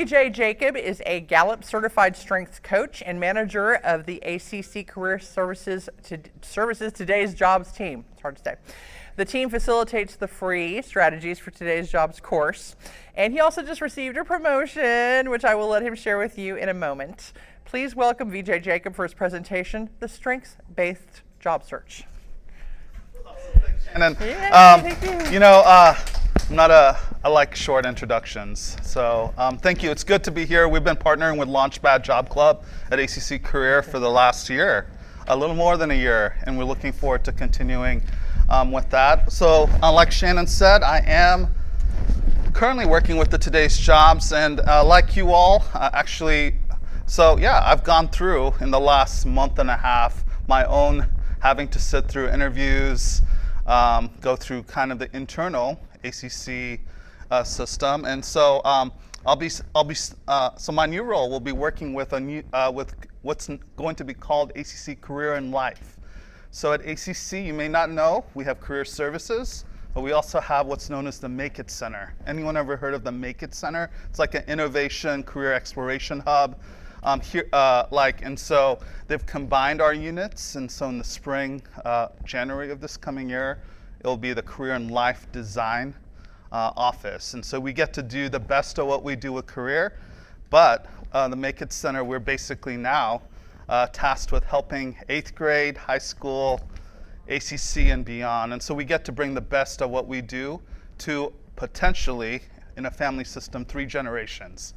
Vijay Jacob is a Gallup Certified Strengths Coach and manager of the ACC Career Services Today's Jobs team. It's hard to say. The team facilitates the free Strategies for Today's Jobs course, and he also just received a promotion, which I will let him share with you in a moment. Please welcome Vijay Jacob for his presentation, The Strengths-Based Job Search. Awesome. Thanks, Shannon. Thank you. I like short introductions. So thank you. It's good to be here. We've been partnering with Launchpad Job Club at ACC Career for the last year, a little more than a year, and we're looking forward to continuing with that. So like Shannon said, I am currently working with the Today's Jobs, and like you all, I've gone through in the last month and a half my own having to sit through interviews, go through kind of the internal ACC system, and so so my new role will be working with with what's going to be called ACC Career and Life. So at ACC, you may not know, we have career services, but we also have what's known as the Make It Center. Anyone ever heard of the Make It Center? It's like an innovation career exploration hub. And so they've combined our units, and so in the spring, January of this coming year, it'll be the Career and Life Design office. And so we get to do the best of what we do with career, but the Make It Center, we're basically now tasked with helping 8th grade, high school, ACC, and beyond. And so we get to bring the best of what we do to potentially, in a family system, 3 generations.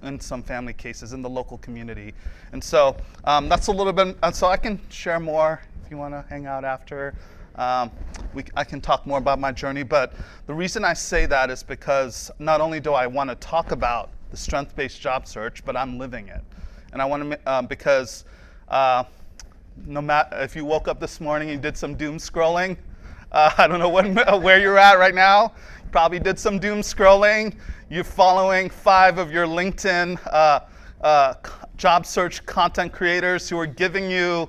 In some family cases in the local community. And so that's a little bit, so I can share more if you want to hang out after. I can talk more about my journey, but the reason I say that is because not only do I want to talk about the strength-based job search, but I'm living it. And I want to, because no matter if you woke up this morning and did some doom scrolling, I don't know where you're at right now. You probably did some doom scrolling. You're following 5 of your LinkedIn job search content creators who are giving you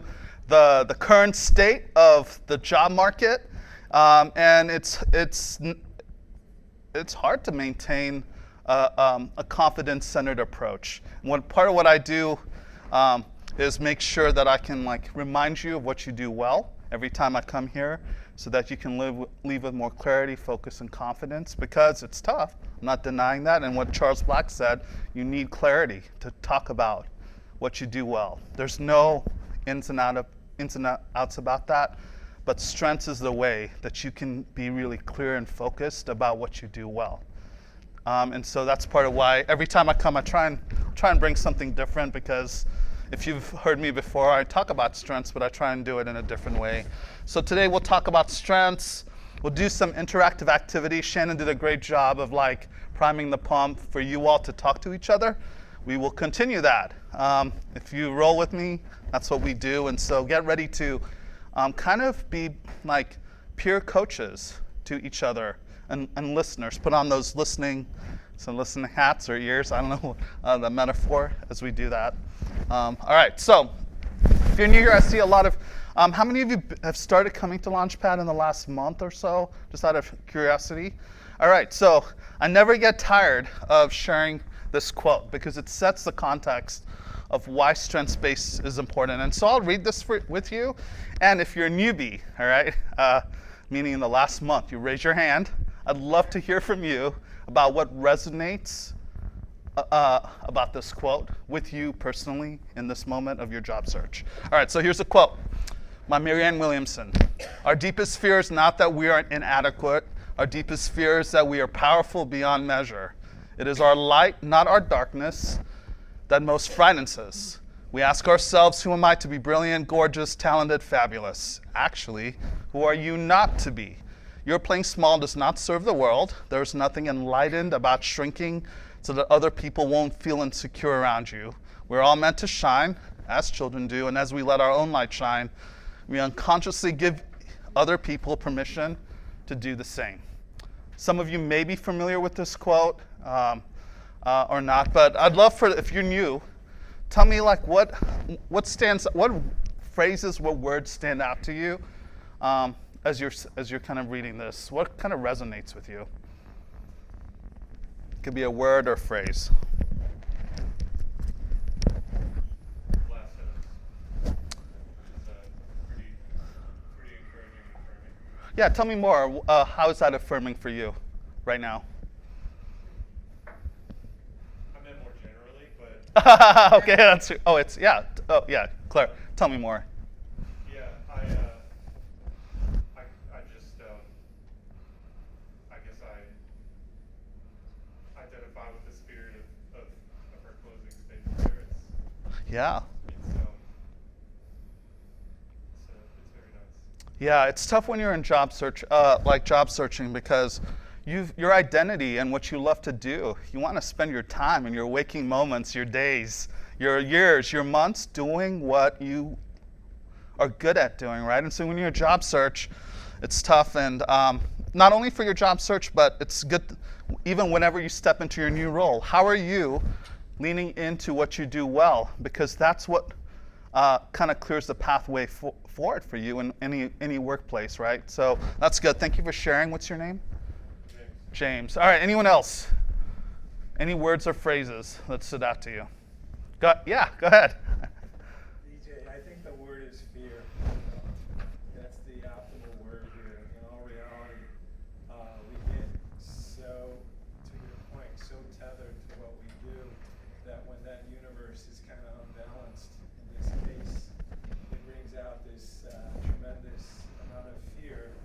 the current state of the job market, and it's hard to maintain a confidence-centered approach. And part of what I do is make sure that I can remind you of what you do well every time I come here, so that you can leave with more clarity, focus, and confidence, because it's tough. I'm not denying that. And what Charles Black said, you need clarity to talk about what you do well. There's no ins and outs about that, but strengths is the way that you can be really clear and focused about what you do well. And so that's part of why every time I come, I try and bring something different, because if you've heard me before, I talk about strengths, but I try and do it in a different way. So today we'll talk about strengths. We'll do some interactive activities. Shannon did a great job of priming the pump for you all to talk to each other. We will continue that. If you roll with me, that's what we do. And so get ready to kind of be like peer coaches to each other and listeners. Put on those listening hats or ears. I don't know the metaphor as we do that. All right, so if you're new here, I see a lot of, how many of you have started coming to Launchpad in the last month or so, just out of curiosity? All right, so I never get tired of sharing this quote, because it sets the context of why strengths-based is important. And so I'll read this with you, and if you're a newbie, all right, meaning in the last month, you raise your hand. I'd love to hear from you about what resonates about this quote with you personally in this moment of your job search. All right, so here's a quote by Marianne Williamson. Our deepest fear is not that we are inadequate. Our deepest fear is that we are powerful beyond measure. It is our light, not our darkness, that most frightens us. We ask ourselves, who am I to be brilliant, gorgeous, talented, fabulous? Actually, who are you not to be? Your playing small does not serve the world. There's nothing enlightened about shrinking so that other people won't feel insecure around you. We're all meant to shine, as children do, and as we let our own light shine, we unconsciously give other people permission to do the same. Some of you may be familiar with this quote or not, but I'd love for, if you're new, tell me what phrases, what words stand out to you as you're kind of reading this. What kind of resonates with you? It could be a word or phrase. Yeah, tell me more. How is that affirming for you right now? I meant more generally, but Okay, that's Claire, tell me more. yeah, I just I guess I identify with the spirit of her closing statement there. Yeah. It's very nice. Yeah, it's tough when you're in job searching, because your identity and what you love to do. You want to spend your time and your waking moments, your days, your years, your months doing what you are good at doing, right? And so when you're in a job search, it's tough, and not only for your job search, but it's good even whenever you step into your new role. How are you leaning into what you do well? Because that's what kind of clears the pathway forward for you in any workplace, right? So that's good. Thank you for sharing. What's your name? James. All right, anyone else? Any words or phrases that stood out to you? Go ahead. Vijay, I think the word is fear. That's the optimal word here. In all reality, we get so, to your point, so tethered to what we do that when that universe is kind of unbalanced, in this case, it brings out this tremendous amount of fear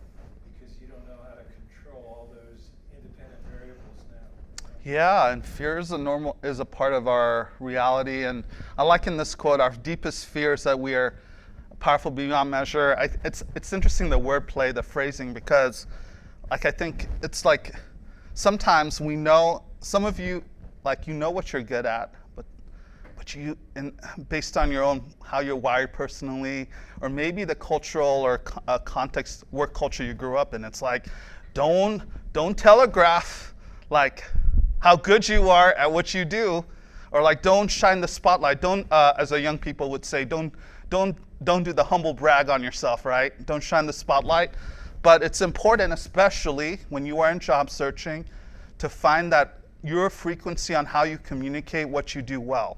because you don't know how to control all those independent variables now. Yeah, and fear is a part of our reality. And I like in this quote, our deepest fear is that we are powerful beyond measure. It's interesting, the wordplay, the phrasing, because I think it's like sometimes we know, some of you, you know what you're good at, but you, based on your own, how you're wired personally, or maybe the cultural or context, work culture you grew up in, it's like, don't telegraph how good you are at what you do, or don't shine the spotlight. Don't, as a young people would say, don't do the humble brag on yourself, right? Don't shine the spotlight. But it's important, especially when you are in job searching, to find that your frequency on how you communicate what you do well.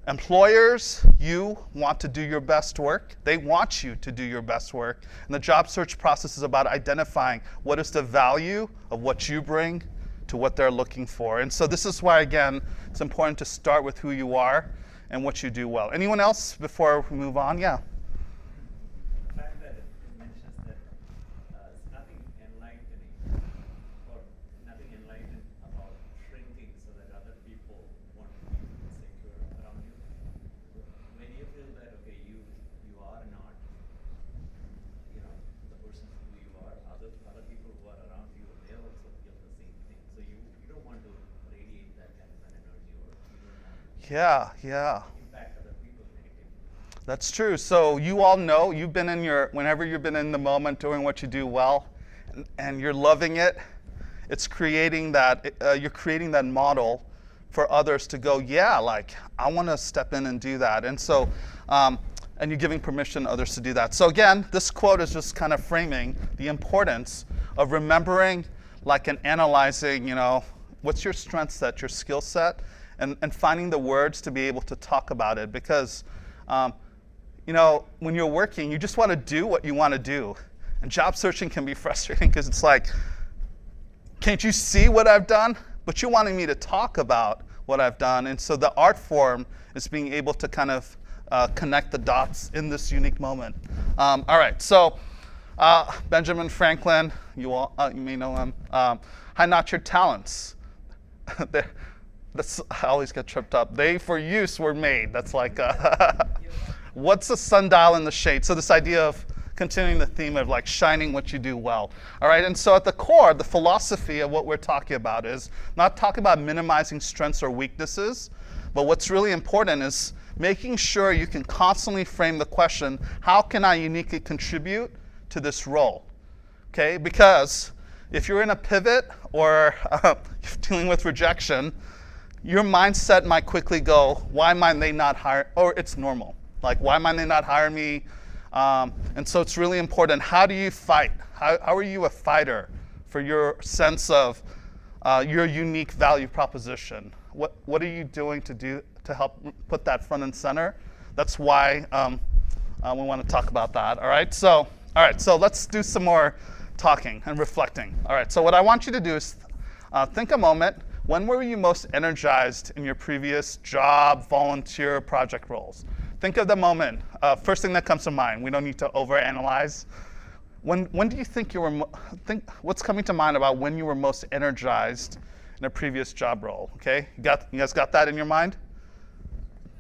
Employers, you want to do your best work. They want you to do your best work. And the job search process is about identifying what is the value of what you bring to what they're looking for. And so this is why, again, it's important to start with who you are and what you do well. Anyone else before we move on? Yeah. The fact that it mentions that it's nothing enlightening or nothing enlightened about shrinking so that other people want to be insecure around you. When you feel that, okay, you are not, the person who you are, other people who are around you, they also feel the same thing. So you don't want to radiate that kind of an energy, or you don't want to impact other people negatively. That's true. So you all know, whenever you've been in the moment doing what you do well, and you're loving it, it's creating that, you're creating that model for others to go, I want to step in and do that. And so, and you're giving permission to others to do that. So again, this quote is just kind of framing the importance of remembering, and analyzing, what's your strength set, your skill set, and finding the words to be able to talk about it. Because, when you're working, you just want to do what you want to do. And job searching can be frustrating because it's like, can't you see what I've done? But you're wanting me to talk about what I've done. And so the art form is being able to kind of connect the dots in this unique moment. All right, so Benjamin Franklin, you may know him. Hide not your talents. I always get tripped up. They for use were made. That's like, what's the sundial in the shade? So this idea of continuing the theme of shining what you do well. All right, and so at the core, the philosophy of what we're talking about is not talking about minimizing strengths or weaknesses, but what's really important is making sure you can constantly frame the question, how can I uniquely contribute to this role? Okay, because if you're in a pivot or you're dealing with rejection, your mindset might quickly go, why might they not hire, or it's normal. Why might they not hire me? And so it's really important. How do you fight? How are you a fighter for your sense of your unique value proposition? What are you doing to help put that front and center? That's why we want to talk about that. All right. So let's do some more talking and reflecting. All right, so what I want you to do is think a moment. When were you most energized in your previous job, volunteer, project roles? Think of the moment. First thing that comes to mind. We don't need to overanalyze. When do you think you were, what's coming to mind about when you were most energized in a previous job role? Okay, you guys got that in your mind?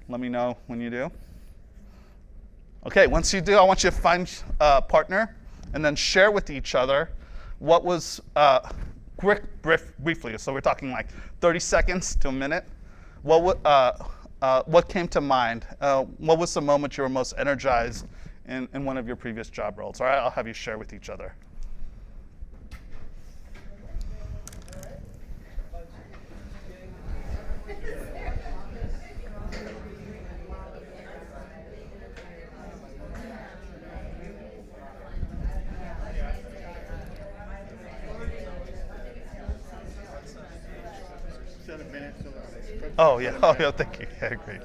Let me know when you do. Okay, once you do, I want you to find a partner and then share with each other what was, briefly, so we're talking like 30 seconds to a minute. What came to mind? What was the moment you were most energized in one of your previous job roles? All right, I'll have you share with each other. Oh yeah, thank you. Yeah, great.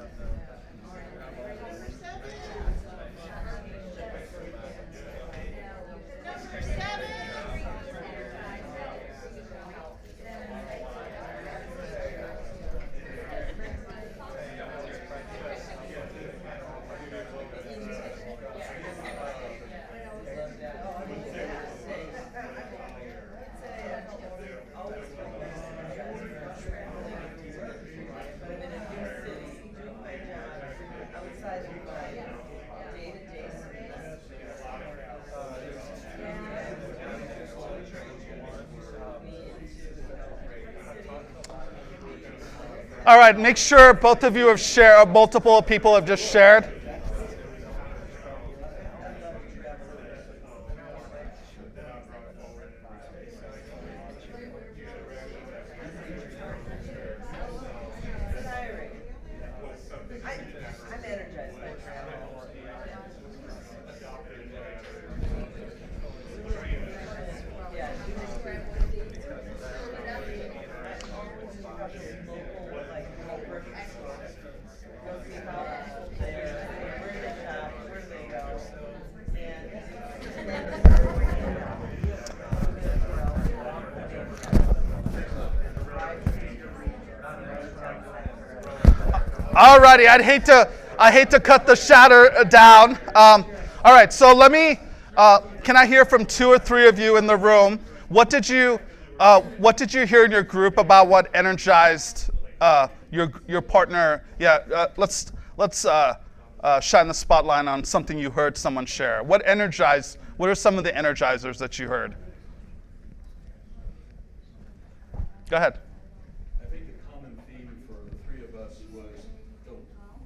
All right, make sure both of you have shared, multiple people have just shared. I'm energized by travel. Yeah. All righty, I hate to cut the shatter down. All right, so let me. Can I hear from 2 or 3 of you in the room? What did you hear in your group about what energized your partner? Yeah, let's shine the spotlight on something you heard someone share. What energized? What are some of the energizers that you heard? Go ahead. I think a common theme for the 3 of us was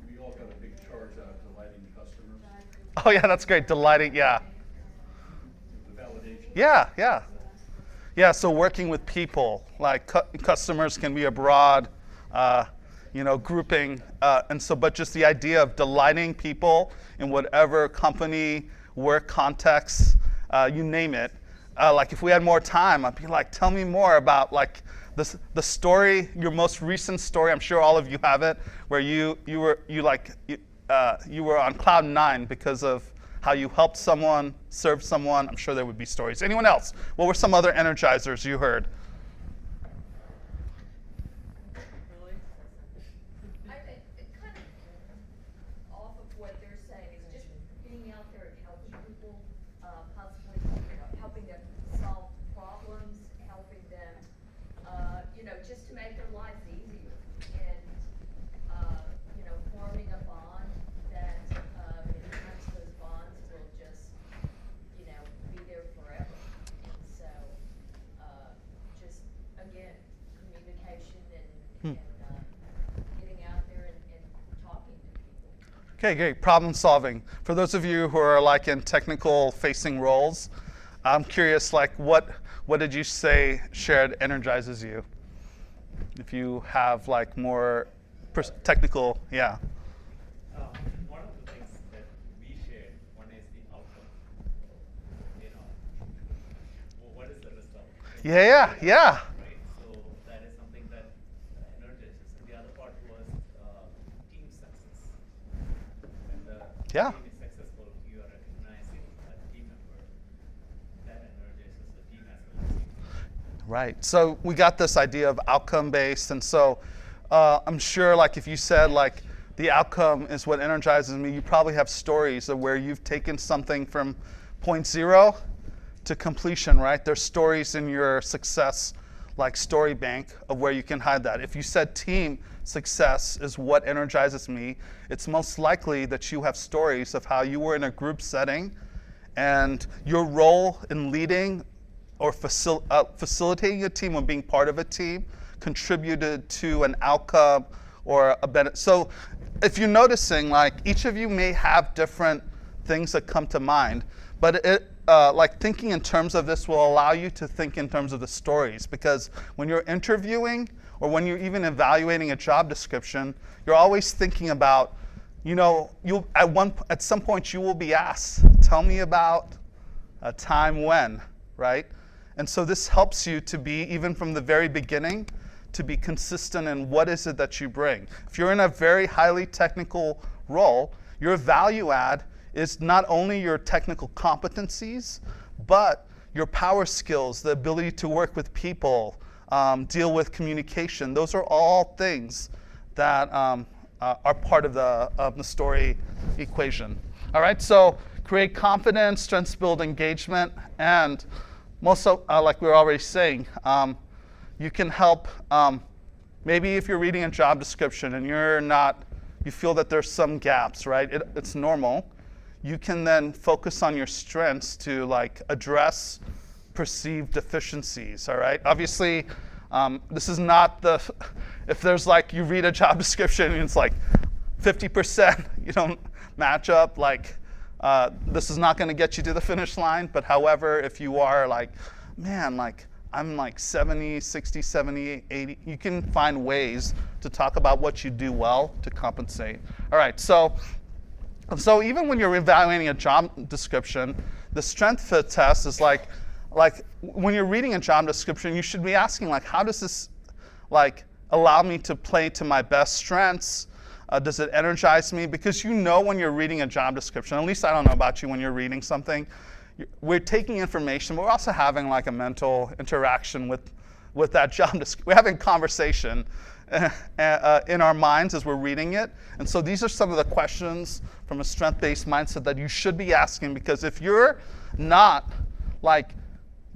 we all got a big charge out of delighting customers. Oh yeah, that's great. Delighting, yeah. The validation. Yeah. So working with people, like customers can be a broad, grouping, but just the idea of delighting people in whatever company, work context, you name it. Like if we had more time, I'd be like, tell me more about like the story, your most recent story. I'm sure all of you have it, where you were on cloud 9 because of how you helped someone, served someone. I'm sure there would be stories. Anyone else? What were some other energizers you heard? I think it kind of off of what they're saying is just being out there and helping people, possibly helping them solve problems, helping them, just to make their lives easier, and forming a bond that many times those bonds will just be there forever. And so just again, communication and getting out there and talking to people. Okay, great. Problem solving. For those of you who are like in technical facing roles, I'm curious, like what did you say shared energizes you? If you have like more technical, yeah. One of the things that we shared, one is the outcome. What is the result? Yeah. Right? So that is something that energizes. And the other part was team success. When the Yeah. team is successful, you are recognizing a team member. That energizes us Right. So we got this idea of outcome based, and so I'm sure, like, if you said like the outcome is what energizes me, you probably have stories of where you've taken something from point zero to completion. Right. There's stories in your success, like story bank, of where you can hide that. If you said team success is what energizes me, it's most likely that you have stories of how you were in a group setting and your role in leading or facilitating a team or being part of a team contributed to an outcome or a benefit. So if you're noticing, like, each of you may have different things that come to mind, but like thinking in terms of this will allow you to think in terms of the stories, because when you're interviewing or when you're even evaluating a job description, you're always thinking about, you know, at some point you will be asked, tell me about a time when, right? And so this helps you to be, even from the very beginning, to be consistent in what is it that you bring. If you're in a very highly technical role, your value add is not only your technical competencies, but your power skills, the ability to work with people, deal with communication. Those are all things that are part of the story equation. All right, so create confidence, strengths build engagement, and most of, like we were already saying, you can help, maybe if you're reading a job description and you feel that there's some gaps, right? It's normal. You can then focus on your strengths to like address perceived deficiencies, all right? Obviously, this is not if there's like, you read a job description and it's like 50% you don't match up, like this is not gonna get you to the finish line. But however, if you are like, man, like I'm like 70, 60, 70, 80, you can find ways to talk about what you do well to compensate. All right, so even when you're evaluating a job description, the strength fit test is like when you're reading a job description, you should be asking, like, how does this like allow me to play to my best strengths? Does it energize me? Because you know when you're reading a job description, at least I don't know about you, when you're reading something, we're taking information, but we're also having like a mental interaction with that job description. We're having conversation in our minds as we're reading it. And so these are some of the questions from a strength-based mindset that you should be asking, because if you're not like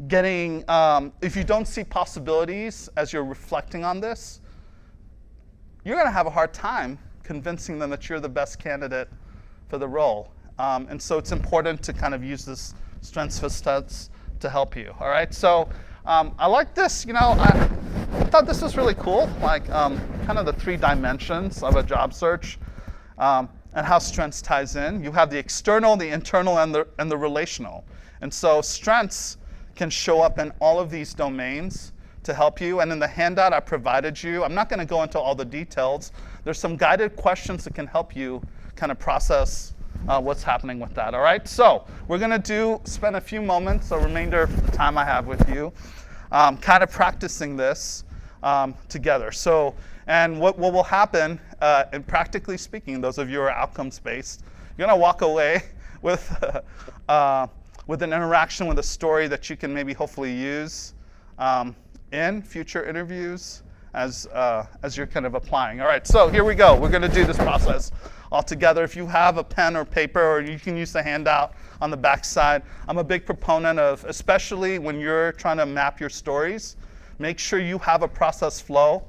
getting, if you don't see possibilities as you're reflecting on this, you're gonna have a hard time convincing them that you're the best candidate for the role. And so it's important to kind of use this strengths fit test to help you, all right? So I like this, you know, I thought this was really cool, like kind of the 3 dimensions of a job search and how strengths ties in. You have the external, the internal, and the relational. And so strengths can show up in all of these domains to help you. And in the handout I provided you, I'm not gonna go into all the details. There's some guided questions that can help you kind of process what's happening with that, all right? So we're gonna spend a few moments, the remainder of the time I have with you, kind of practicing this together. So, and what will happen, and practically speaking, those of you who are outcomes-based, you're gonna walk away with an interaction with a story that you can maybe hopefully use in future interviews as you're kind of applying. All right, so here we go. We're gonna do this process all together. If you have a pen or paper, or you can use the handout on the back side. I'm a big proponent of, especially when you're trying to map your stories, make sure you have a process flow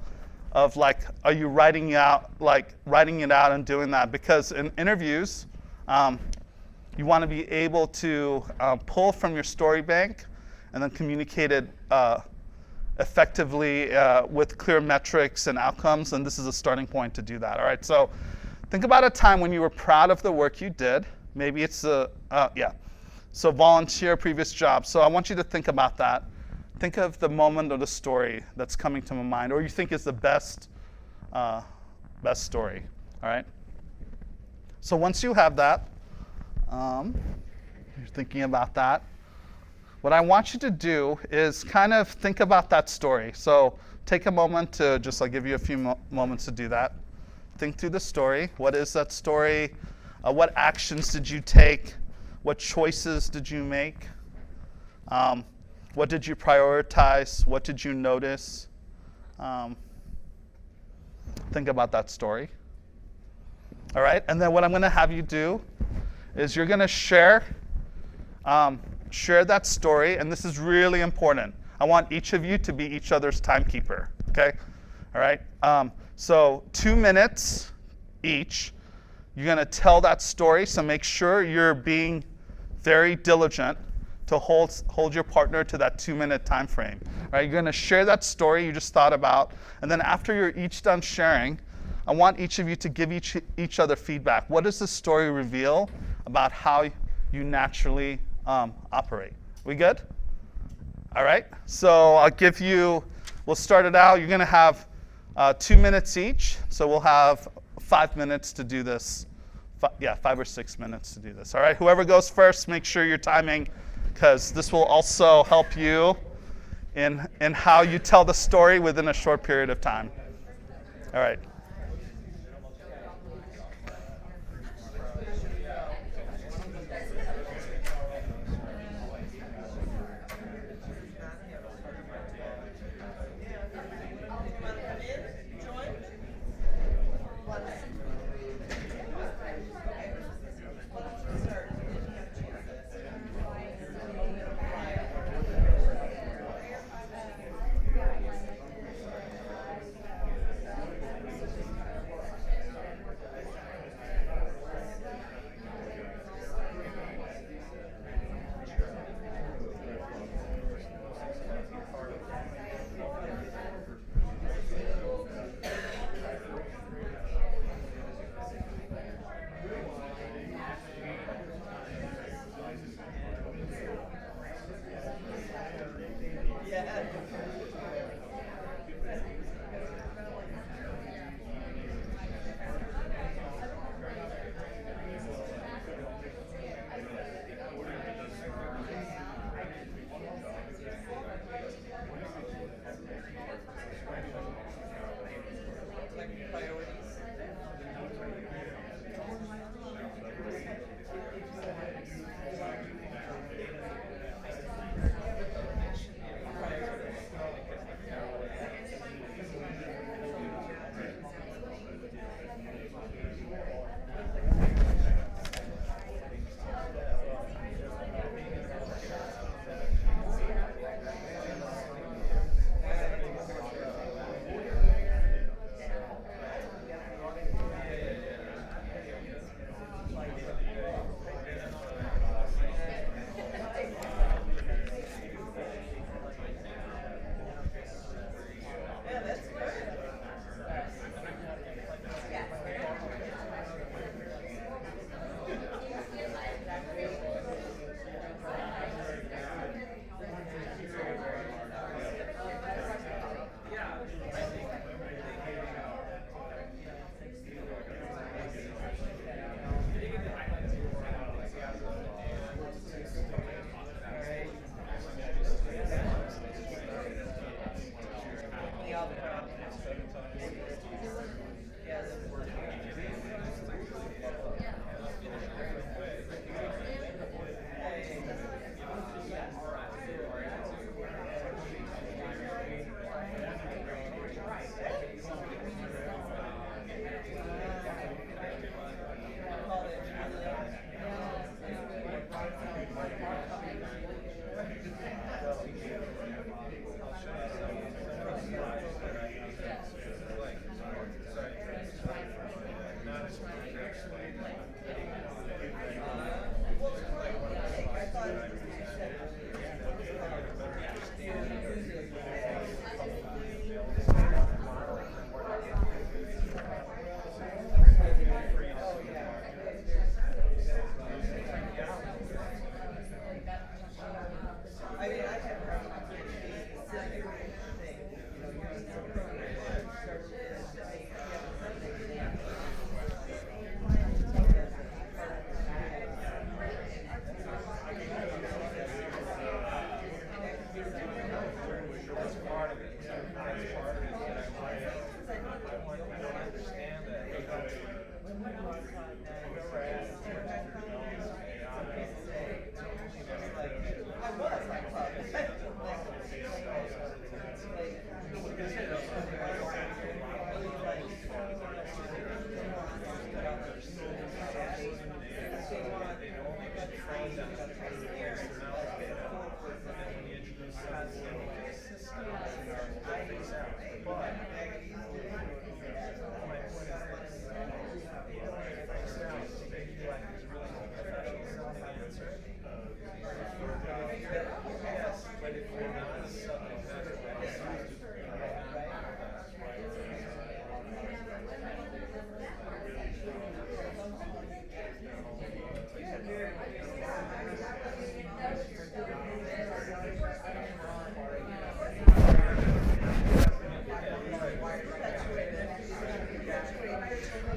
of like, are you writing it out and doing that? Because in interviews, you want to be able to pull from your story bank and then communicate it effectively with clear metrics and outcomes, and this is a starting point to do that. All right, so think about a time when you were proud of the work you did. Maybe it's so volunteer, previous job. So I want you to think about that. Think of the moment or the story that's coming to my mind, or you think is the best story. All right. So once you have that, you're thinking about that. What I want you to do is kind of think about that story. So take a moment to just, I'll give you a few moments to do that. Think through the story. What is that story? What actions did you take? What choices did you make? What did you prioritize? What did you notice? Think about that story. All right, and then what I'm going to have you do is you're going to share that story, and this is really important. I want each of you to be each other's timekeeper, okay? All right, so 2 minutes each. You're going to tell that story, so make sure you're being very diligent to hold your partner to that 2-minute time frame. All right, you're going to share that story you just thought about, and then after you're each done sharing, I want each of you to give each other feedback. What does the story reveal about how you naturally operate? We good? All right, so we'll start it out. You're going to have 2 minutes each, so we'll have 5 minutes to do this. 5 or 6 minutes to do this. All right, whoever goes first, make sure you're timing, because this will also help you in how you tell the story within a short period of time. All right.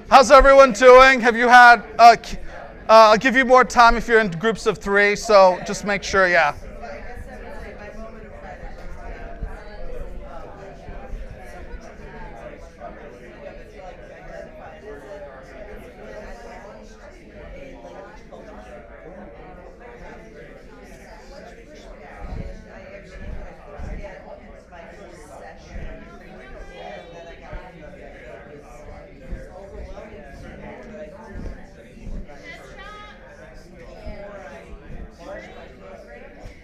How's everyone doing? Have you had, I'll give you more time if you're in groups of 3, so just make sure, yeah.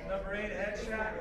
Number 8, headshot.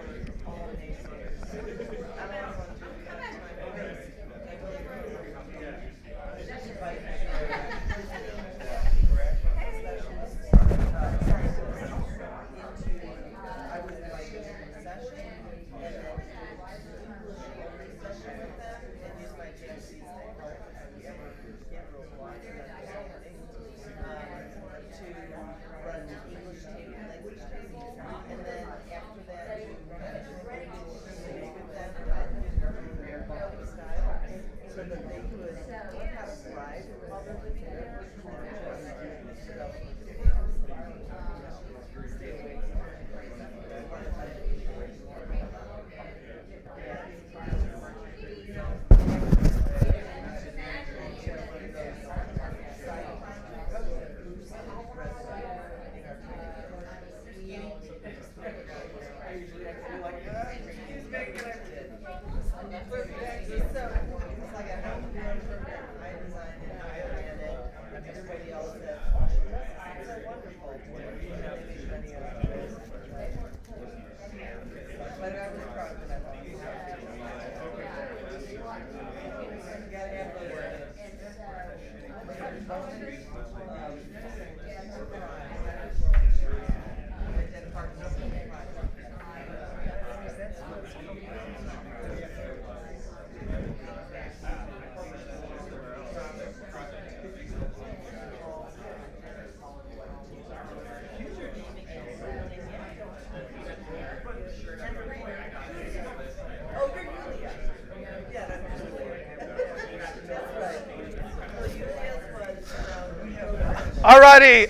Alrighty,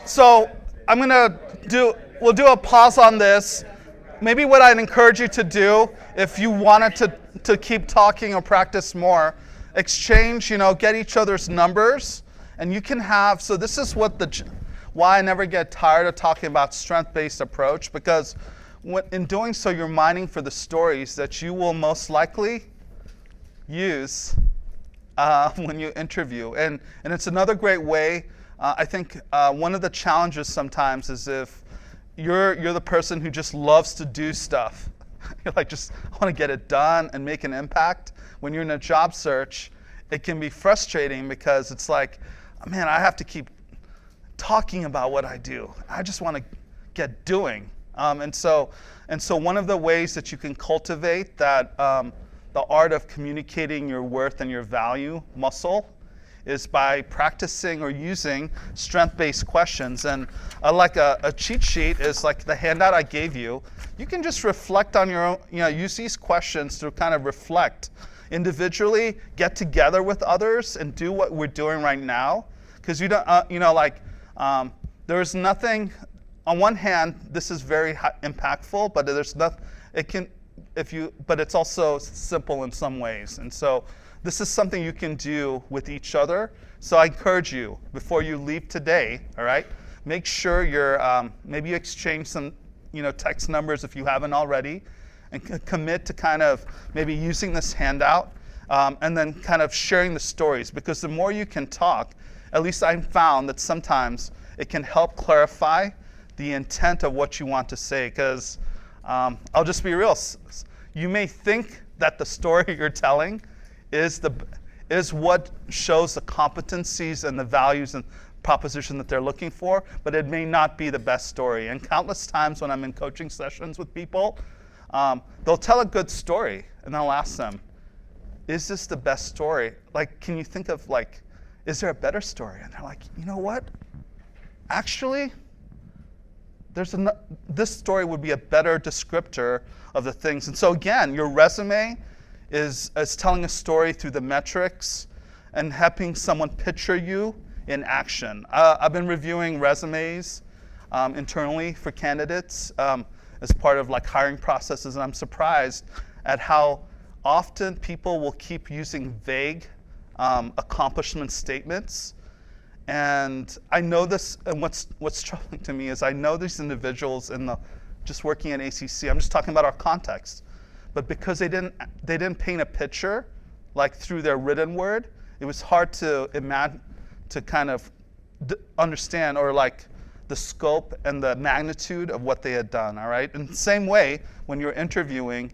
so we'll do a pause on this. Maybe what I'd encourage you to do, if you wanted to keep talking or practice more, exchange, get each other's numbers, and you can have, so this is why I never get tired of talking about strength-based approach, because in doing so, you're mining for the stories that you will most likely use when you interview. And it's another great way. I think one of the challenges sometimes is if you're the person who just loves to do stuff. You're like, just I want to get it done and make an impact. When you're in a job search, it can be frustrating because it's like, man, I have to keep talking about what I do. I just want to get doing. And so one of the ways that you can cultivate that the art of communicating your worth and your value muscle is by practicing or using strength-based questions. And like a cheat sheet is like the handout I gave you. You can just reflect on your own, use these questions to kind of reflect individually, get together with others and do what we're doing right now. Because you don't, there's nothing, on one hand, this is very impactful, but there's nothing, but it's also simple in some ways. And so this is something you can do with each other. So I encourage you, before you leave today, all right, make sure maybe you exchange some, text numbers if you haven't already, and commit to kind of maybe using this handout, and then kind of sharing the stories. Because the more you can talk, at least I've found that sometimes it can help clarify the intent of what you want to say. Because I'll just be real, you may think that the story you're telling is what shows the competencies and the values and proposition that they're looking for, but it may not be the best story. And countless times when I'm in coaching sessions with people, they'll tell a good story, and I'll ask them, is this the best story? Like, can you think of, like, is there a better story? And they're like, you know what? Actually, this story would be a better descriptor of the things. And so again, your resume is telling a story through the metrics and helping someone picture you in action. I've been reviewing resumes internally for candidates as part of like hiring processes, and I'm surprised at how often people will keep using vague accomplishment statements. And I know this, and what's troubling to me is I know these individuals just working at ACC, I'm just talking about our context, but because they didn't paint a picture like through their written word, it was hard to imagine, to kind of understand or like the scope and the magnitude of what they had done, all right? In the same way, when you're interviewing,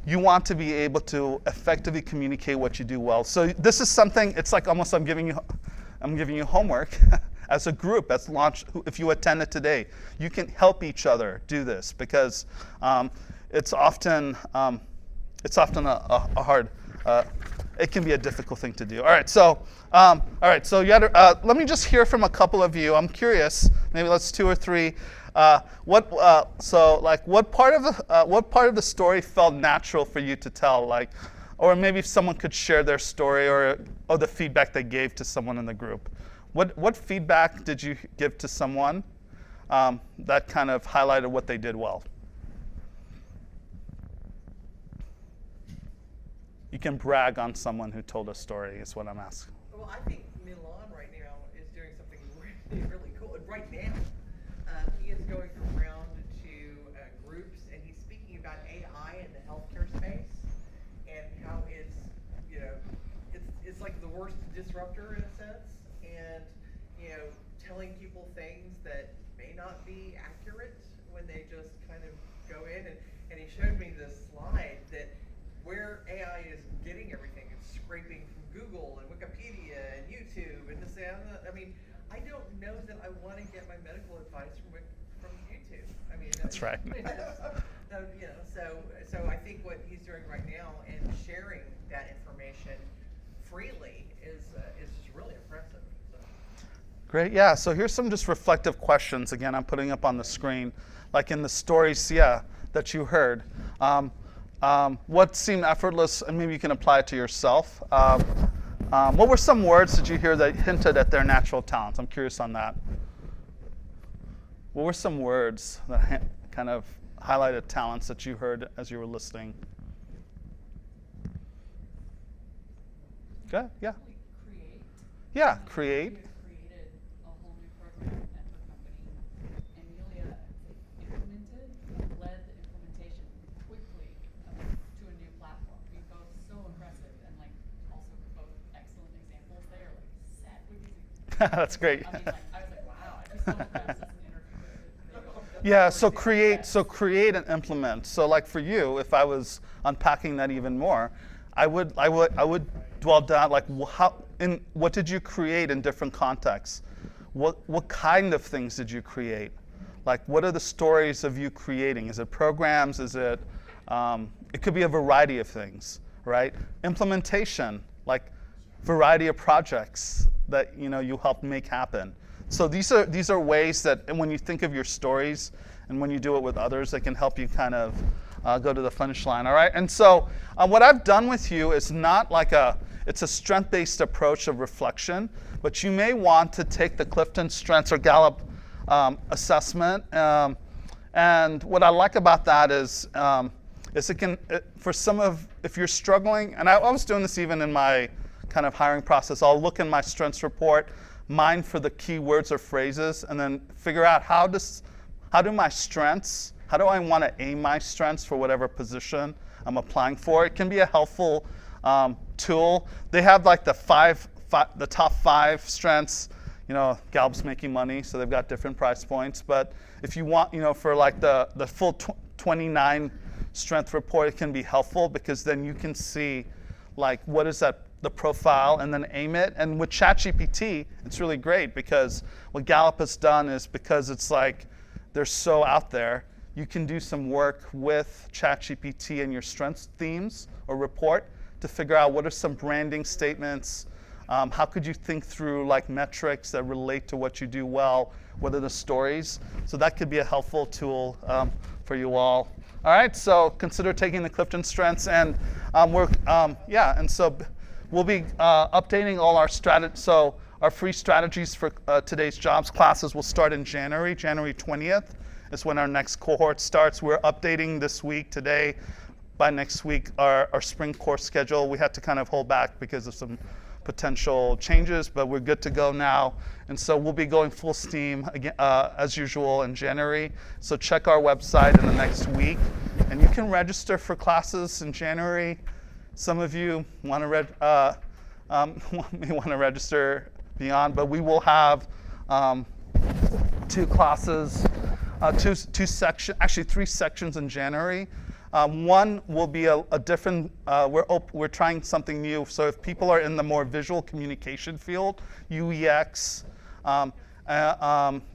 you want to be able to effectively communicate what you do well. So this is something, it's like almost I'm giving you homework as a group, as launch, if you attend it today. You can help each other do this because it's often a hard, it can be a difficult thing to do. All right, so you had, let me just hear from a couple of you. I'm curious, maybe let's 2 or 3. What part of the story felt natural for you to tell? Like, or maybe if someone could share their story or the feedback they gave to someone in the group. What feedback did you give to someone that kind of highlighted what they did well? You can brag on someone who told a story, is what I'm asking. Well, I think Milan right now is doing something really, really cool. And right now, he is going around to groups and he's speaking about AI in the healthcare space and how it's, it's like the worst disruptor in a sense, and telling people things that may not be accurate when they just kind of go in. And he showed me this slide that where AI is getting everything. It's scraping from Google and Wikipedia and YouTube and this and that. I mean, I don't know that I want to get my medical advice from YouTube. I mean, that's right. So I think what he's doing right now and sharing that information freely is just really impressive. So. Great, yeah. So here's some just reflective questions. Again, I'm putting up on the screen, like in the stories, that you heard. What seemed effortless, and maybe you can apply it to yourself. What were some words did you hear that hinted at their natural talents? I'm curious on that. What were some words that kind of highlighted talents that you heard as you were listening? Good, yeah. Create. Yeah, create. Created a whole new program at her company, and Yulia implemented, led the implementation quickly to a new platform. We both so impressive and like also both excellent examples. They are like set with these. That's great. I mean, like I was like, wow, I'd be so impressed as an interviewer. Yeah, so create and implement. So like for you, if I was unpacking that even more, I would dwell down like what did you create in different contexts? What kind of things did you create? Like what are the stories of you creating? Is it programs? Is it it could be a variety of things, right? Implementation, like variety of projects that you helped make happen. So these are ways that, and when you think of your stories and when you do it with others, they can help you kind of go to the finish line, all right? And so what I've done with you is not like it's a strength-based approach of reflection, but you may want to take the Clifton Strengths or Gallup assessment. And what I like about that is it can, if you're struggling, and I was doing this even in my kind of hiring process, I'll look in my strengths report, mine for the key words or phrases, and then figure out how do I want to aim my strengths for whatever position I'm applying for. It can be a helpful tool. They have like the top 5 strengths, Gallup's making money, so they've got different price points. But if you want, for like the full 29 strength report, it can be helpful because then you can see like what is the profile and then aim it. And with ChatGPT, it's really great because what Gallup has done is, because it's like they're so out there, you can do some work with ChatGPT and your strengths themes or report to figure out what are some branding statements. How could you think through like metrics that relate to what you do well? What are the stories? So that could be a helpful tool for you all. All right, so consider taking the Clifton Strengths, and so we'll be updating all our strategies. So our free strategies for today's jobs classes will start in January 20th is when our next cohort starts. We're updating this week today. By next week, our spring course schedule. We had to kind of hold back because of some potential changes, but we're good to go now. And so we'll be going full steam again, as usual in January. So check our website in the next week, and you can register for classes in January. Some of you want to may want to register beyond, but we will have 2 classes, actually 3 sections in January. One will be a different, we're trying something new. So if people are in the more visual communication field, UEX,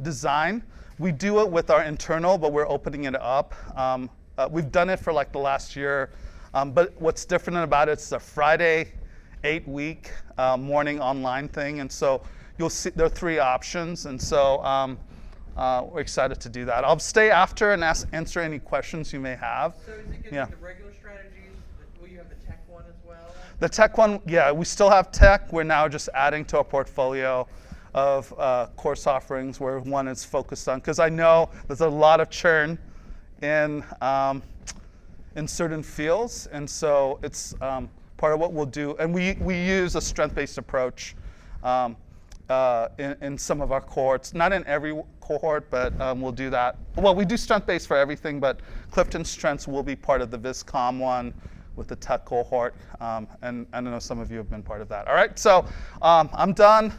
design, we do it with our internal, but we're opening it up. We've done it for like the last year, but what's different about it's a Friday 8-week morning online thing. And so you'll see there are 3 options. And so we're excited to do that. I'll stay after and answer any questions you may have. So is it going to be the regular strategies? Will you have the tech one as well? The tech one, yeah, we still have tech. We're now just adding to our portfolio of course offerings where one is focused on, because I know there's a lot of churn in certain fields, and so it's part of what we'll do. And we use a strength-based approach in some of our cohorts, not in every cohort, but we'll do that. Well, we do strength-based for everything, but Clifton Strengths will be part of the VisCom one with the tech cohort, and I know some of you have been part of that. All right, so I'm done.